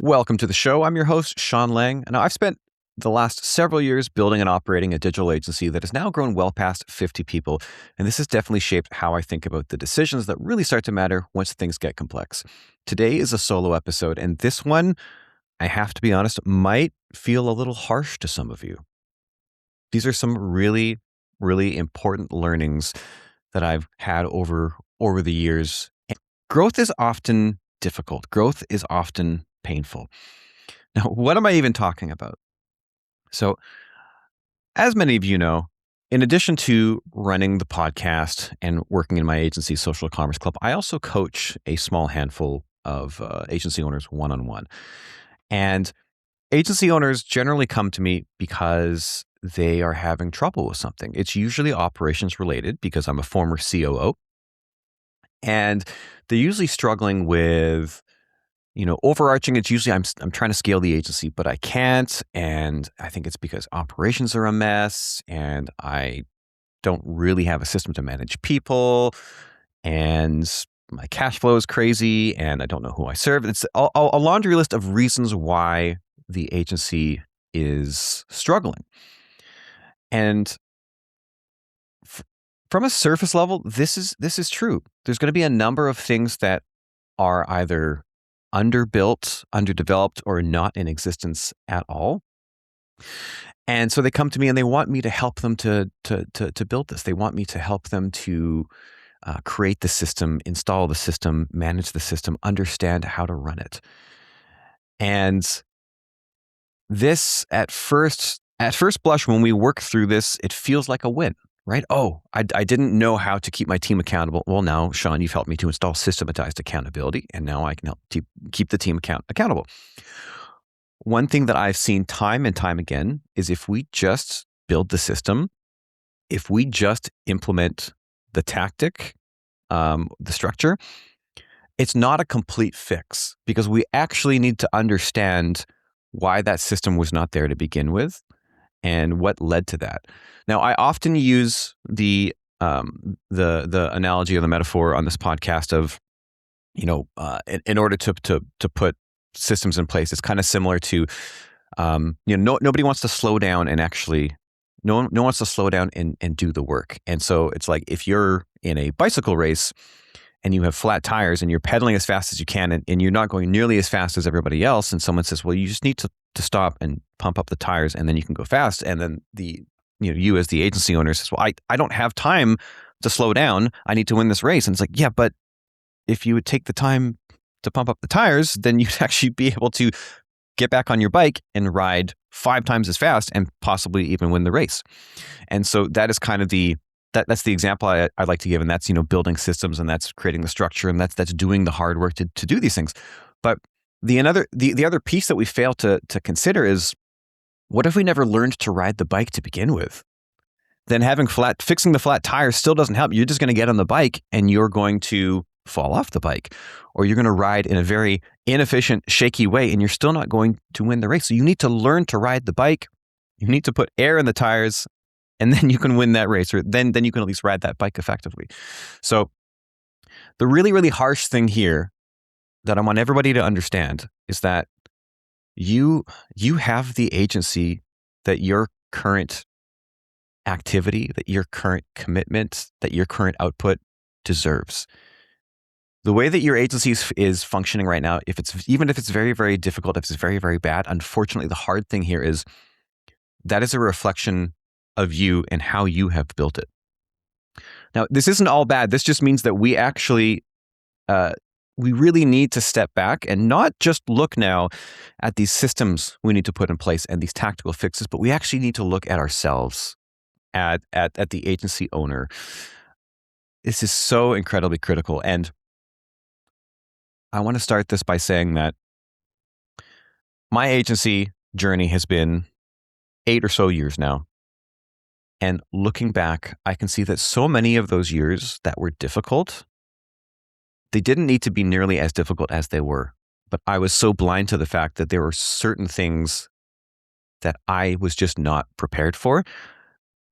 Welcome to the show. I'm your host, Sean Lang, and I've spent the last several years building and operating a digital agency that has now grown well past 50 people, and this has definitely shaped how I think about the decisions that really start to matter once things get complex. Today is a solo episode, and this one, I have to be honest, might feel a little harsh to some of you. These are some really, really important learnings that I've had over the years. Growth is often difficult. Growth is often painful. Now, what am I even talking about? So, as many of you know, in addition to running the podcast and working in my agency, Social Commerce Club, I also coach a small handful of agency owners one-on-one. And agency owners generally come to me because they are having trouble with something. It's usually operations related because I'm a former COO. And they're usually struggling with, overarching. It's usually I'm trying to scale the agency, but I can't. And I think it's because operations are a mess and I don't really have a system to manage people. And my cash flow is crazy and I don't know who I serve. It's a laundry list of reasons why the agency is struggling. And from a surface level, this is true. There's going to be a number of things that are either underbuilt, underdeveloped, or not in existence at all. And so they come to me and they want me to help them to build this. They want me to help them to create the system, install the system, manage the system, understand how to run it. And this, at first blush, when we work through this, it feels like a win. Right? Oh, I didn't know how to keep my team accountable. Well, now, Sean, you've helped me to install systematized accountability, and now I can help keep the team accountable. One thing that I've seen time and time again is if we just build the system, if we just implement the tactic, the structure, it's not a complete fix because we actually need to understand why that system was not there to begin with and what led to that. Now, I often use the analogy or the metaphor on this podcast of, in order to put systems in place, it's kind of similar to, nobody wants to slow down and actually, no one wants to slow down and do the work. And so it's like if you're in a bicycle race and you have flat tires and you're pedaling as fast as you can and you're not going nearly as fast as everybody else, and someone says, well, you just need to stop and pump up the tires and then you can go fast. And then you as the agency owner says, well, I don't have time to slow down. I need to win this race. And it's like, yeah, but if you would take the time to pump up the tires, then you'd actually be able to get back on your bike and ride 5 times as fast and possibly even win the race. And so that is kind of that's the example I'd like to give. And that's, building systems and that's creating the structure and that's doing the hard work to do these things. But the other piece that we fail to consider is, what if we never learned to ride the bike to begin with? Then fixing the flat tires still doesn't help. You're just going to get on the bike and you're going to fall off the bike, or you're going to ride in a very inefficient, shaky way, and you're still not going to win the race. So you need to learn to ride the bike. You need to put air in the tires, and then you can win that race, or then you can at least ride that bike effectively. So the really, really harsh thing here that I want everybody to understand is that you have the agency that your current activity, that your current commitment, that your current output deserves. The way that your agency is functioning right now, even if it's very, very difficult, if it's very, very bad, unfortunately, the hard thing here is that is a reflection of you and how you have built it. Now, this isn't all bad. This just means that we actually, we really need to step back and not just look now at these systems we need to put in place and these tactical fixes, but we actually need to look at ourselves, at the agency owner. This is so incredibly critical. And I want to start this by saying that my agency journey has been 8 or so years now. And looking back, I can see that so many of those years that were difficult, they didn't need to be nearly as difficult as they were. But I was so blind to the fact that there were certain things that I was just not prepared for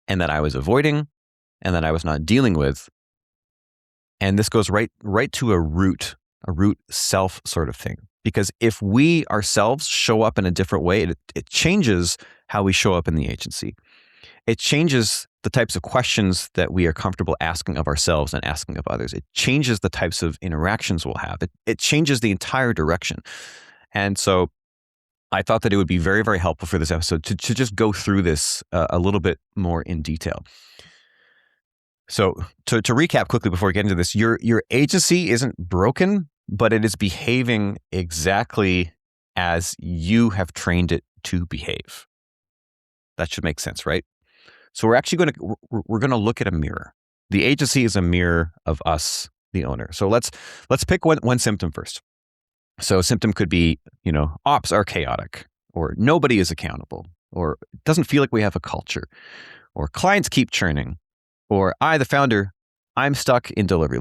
and that I was avoiding and that I was not dealing with. And this goes right to a root self sort of thing. Because if we ourselves show up in a different way, it changes how we show up in the agency. It changes the types of questions that we are comfortable asking of ourselves and asking of others. It changes the types of interactions we'll have. It changes the entire direction. And so I thought that it would be very, very helpful for this episode to just go through this a little bit more in detail. So to recap quickly before we get into this, your agency isn't broken, but it is behaving exactly as you have trained it to behave. That should make sense, right? So we're actually going to look at a mirror. The agency is a mirror of us, the owner. So let's pick one symptom first. So a symptom could be, ops are chaotic, or nobody is accountable, or it doesn't feel like we have a culture, or clients keep churning, or I, the founder, I'm stuck in delivery.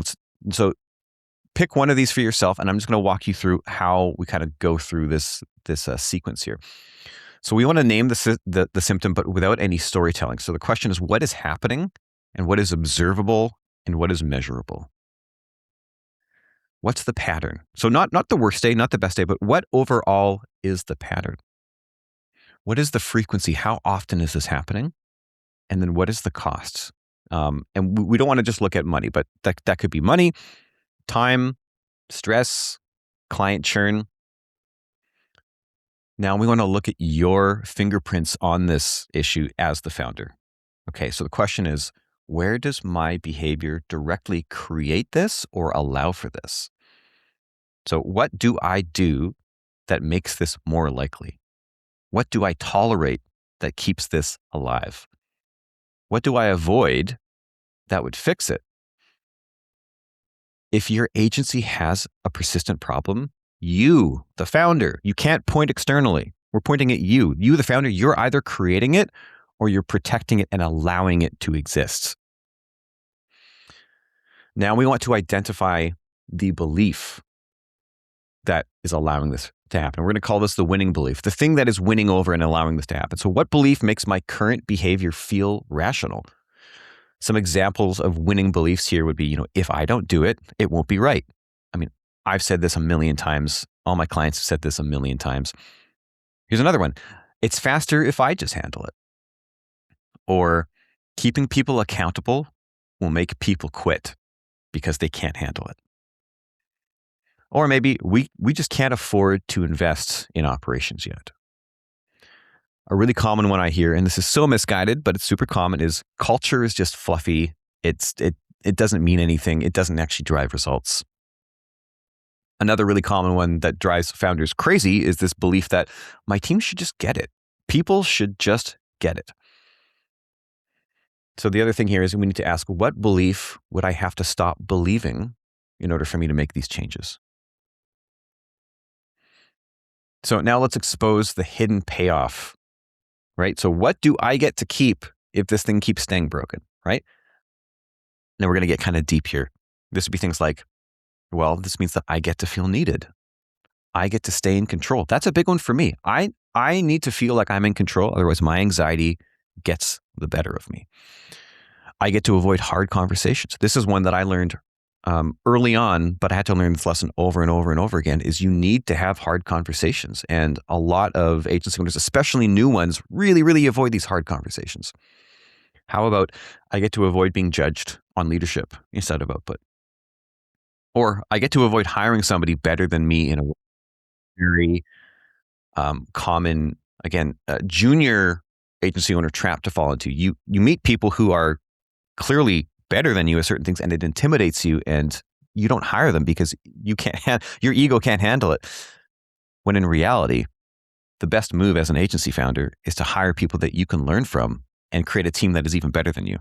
So pick one of these for yourself, and I'm just going to walk you through how we kind of go through this sequence here. So we want to name the symptom, but without any storytelling. So the question is, what is happening, and what is observable, and what is measurable? What's the pattern? So not the worst day, not the best day, but what overall is the pattern? What is the frequency? How often is this happening? And then what is the cost? And we don't want to just look at money, but that could be money, time, stress, client churn. Now we want to look at your fingerprints on this issue as the founder. Okay, so the question is, where does my behavior directly create this or allow for this? So what do I do that makes this more likely? What do I tolerate that keeps this alive? What do I avoid that would fix it? If your agency has a persistent problem, you, the founder, you can't point externally. We're pointing at you. You, the founder, you're either creating it or you're protecting it and allowing it to exist. Now we want to identify the belief that is allowing this to happen. We're going to call this the winning belief, the thing that is winning over and allowing this to happen. So what belief makes my current behavior feel rational? Some examples of winning beliefs here would be, if I don't do it, it won't be right. I mean, I've said this a million times. All my clients have said this a million times. Here's another one. It's faster if I just handle it. Or keeping people accountable will make people quit because they can't handle it. Or maybe we just can't afford to invest in operations yet. A really common one I hear, and this is so misguided, but it's super common, is culture is just fluffy. It doesn't mean anything. It doesn't actually drive results. Another really common one that drives founders crazy is this belief that my team should just get it. People should just get it. So the other thing here is we need to ask, what belief would I have to stop believing in order for me to make these changes? So now let's expose the hidden payoff, right? So what do I get to keep if this thing keeps staying broken, right? Now we're going to get kind of deep here. This would be things like, well, this means that I get to feel needed. I get to stay in control. That's a big one for me. I need to feel like I'm in control. Otherwise, my anxiety gets the better of me. I get to avoid hard conversations. This is one that I learned early on, but I had to learn this lesson over and over and over again, is you need to have hard conversations. And a lot of agency owners, especially new ones, really, really avoid these hard conversations. How about I get to avoid being judged on leadership instead of output? Or I get to avoid hiring somebody better than me in a very common, again, junior agency owner trap to fall into. You meet people who are clearly better than you at certain things, and it intimidates you, and you don't hire them because you can't. Your ego can't handle it. When in reality, the best move as an agency founder is to hire people that you can learn from and create a team that is even better than you.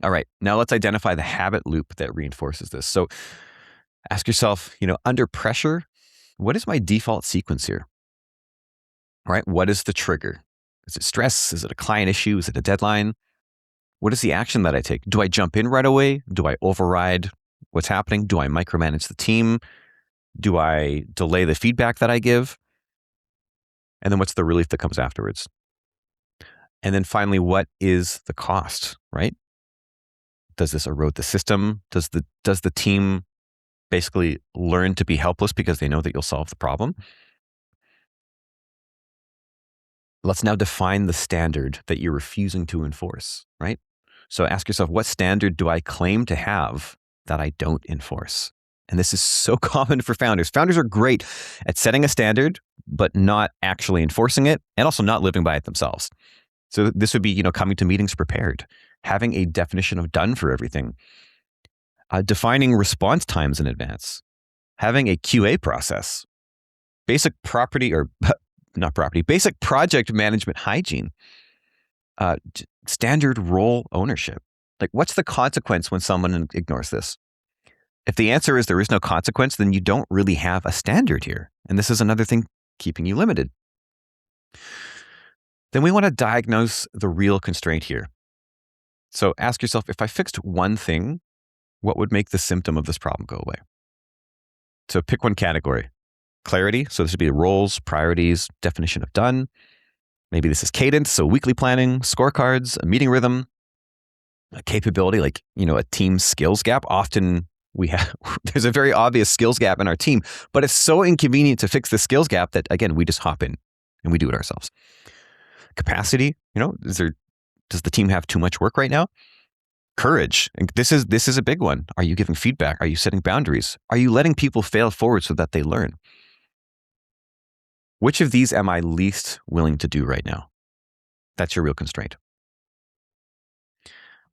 All right, now let's identify the habit loop that reinforces this. So ask yourself, under pressure, what is my default sequence here? All right, what is the trigger? Is it stress? Is it a client issue? Is it a deadline? What is the action that I take? Do I jump in right away? Do I override what's happening? Do I micromanage the team? Do I delay the feedback that I give? And then what's the relief that comes afterwards? And then finally, what is the cost, right? Does this erode the system? Does the team basically learn to be helpless because they know that you'll solve the problem. Let's now define the standard that you're refusing to enforce, right? So ask yourself, what standard do I claim to have that I don't enforce? And this is so common for founders. Founders are great at setting a standard, but not actually enforcing it, and also not living by it themselves. So this would be, coming to meetings prepared, having a definition of done for everything, defining response times in advance, having a QA process, basic property or not property, basic project management hygiene, standard role ownership. Like, what's the consequence when someone ignores this? If the answer is there is no consequence, then you don't really have a standard here. And this is another thing keeping you limited. Then we want to diagnose the real constraint here. So ask yourself, if I fixed one thing, what would make the symptom of this problem go away? So pick one category. Clarity. So this would be roles, priorities, definition of done. Maybe this is cadence. So weekly planning, scorecards, a meeting rhythm, a capability, like, a team skills gap. Often there's a very obvious skills gap in our team, but it's so inconvenient to fix the skills gap that, again, we just hop in and we do it ourselves. Capacity, does the team have too much work right now? Courage. And this is a big one. Are you giving feedback? Are you setting boundaries? Are you letting people fail forward so that they learn? Which of these am I least willing to do right now? That's your real constraint.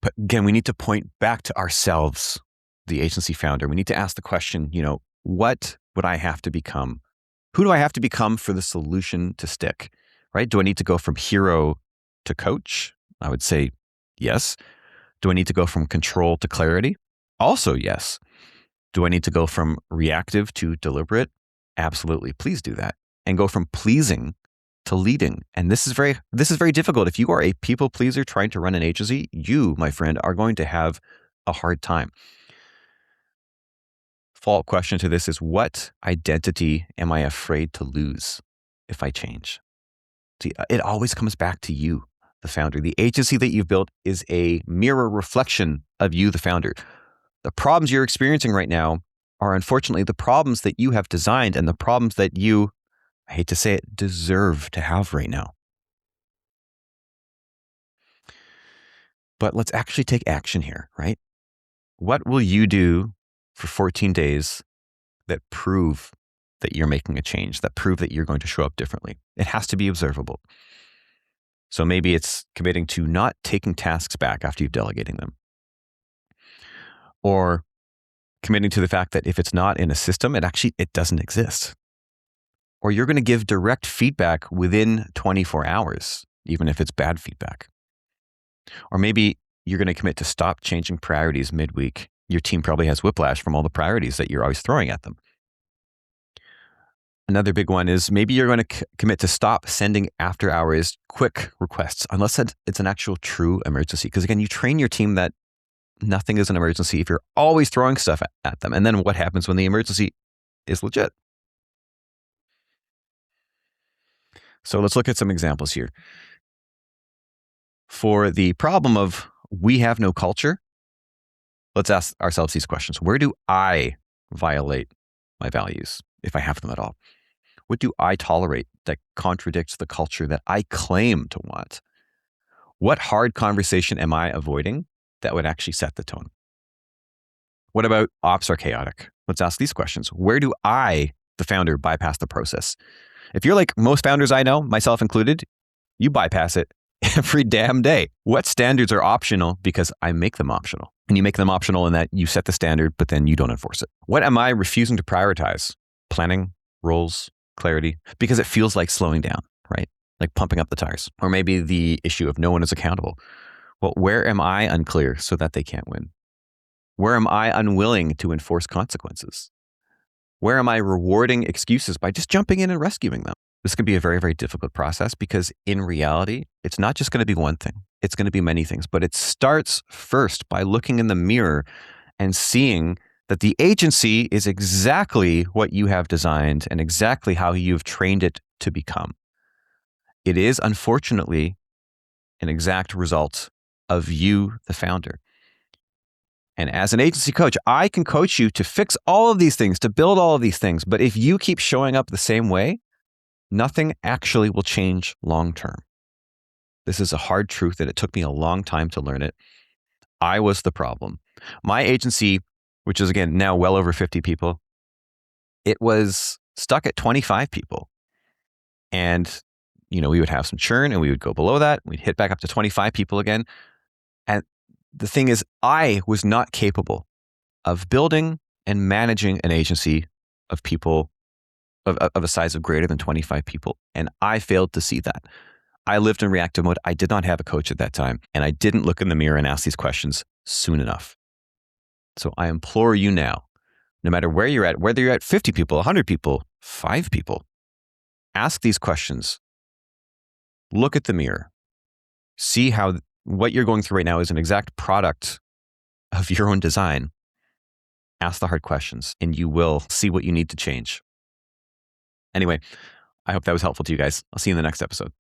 But again, we need to point back to ourselves, the agency founder. We need to ask the question, what would I have to become? Who do I have to become for the solution to stick, right? Do I need to go from hero to coach? I would say yes. Do I need to go from control to clarity? Also yes. Do I need to go from reactive to deliberate? Absolutely. Please do that. And go from pleasing to leading. And this is very difficult. If you are a people pleaser trying to run an agency, you, my friend, are going to have a hard time. Follow-up question to this is, what identity am I afraid to lose if I change? See, it always comes back to you, the founder. The agency that you've built is a mirror reflection of you, the founder. The problems you're experiencing right now are unfortunately the problems that you have designed and the problems that you, I hate to say it, deserve to have right now. But let's actually take action here, right? What will you do for 14 days that prove that you're making a change, that prove that you're going to show up differently? It has to be observable. So maybe it's committing to not taking tasks back after you've delegating them. Or committing to the fact that if it's not in a system, it doesn't exist. Or you're going to give direct feedback within 24 hours, even if it's bad feedback. Or maybe you're going to commit to stop changing priorities midweek. Your team probably has whiplash from all the priorities that you're always throwing at them. Another big one is maybe you're going to commit to stop sending after hours quick requests, unless it's an actual true emergency. Because again, you train your team that nothing is an emergency if you're always throwing stuff at them. And then what happens when the emergency is legit? So let's look at some examples here. For the problem of we have no culture, let's ask ourselves these questions. Where do I violate my values, if I have them at all? What do I tolerate that contradicts the culture that I claim to want? What hard conversation am I avoiding that would actually set the tone? What about ops are chaotic? Let's ask these questions. Where do I, the founder, bypass the process? If you're like most founders I know, myself included, you bypass it every damn day. What standards are optional because I make them optional? And you make them optional in that you set the standard, but then you don't enforce it. What am I refusing to prioritize? Planning, roles, clarity, because it feels like slowing down, right? Like pumping up the tires. Or maybe the issue of no one is accountable. Well, where am I unclear so that they can't win? Where am I unwilling to enforce consequences? Where am I rewarding excuses by just jumping in and rescuing them? This could be a very, very difficult process because in reality, it's not just going to be one thing. It's going to be many things, but it starts first by looking in the mirror and seeing that the agency is exactly what you have designed and exactly how you've trained it to become. It is, unfortunately, an exact result of you, the founder. And as an agency coach, I can coach you to fix all of these things, to build all of these things. But if you keep showing up the same way, nothing actually will change long term. This is a hard truth that it took me a long time to learn it. I was the problem. My agency, which is again now well over 50 people, it was stuck at 25 people. And, we would have some churn and we would go below that. We'd hit back up to 25 people again. And the thing is, I was not capable of building and managing an agency of people of a size of greater than 25 people. And I failed to see that. I lived in reactive mode. I did not have a coach at that time. And I didn't look in the mirror and ask these questions soon enough. So I implore you now, no matter where you're at, whether you're at 50 people, 100 people, 5 people, ask these questions. Look at the mirror. See how what you're going through right now is an exact product of your own design. Ask the hard questions and you will see what you need to change. Anyway, I hope that was helpful to you guys. I'll see you in the next episode.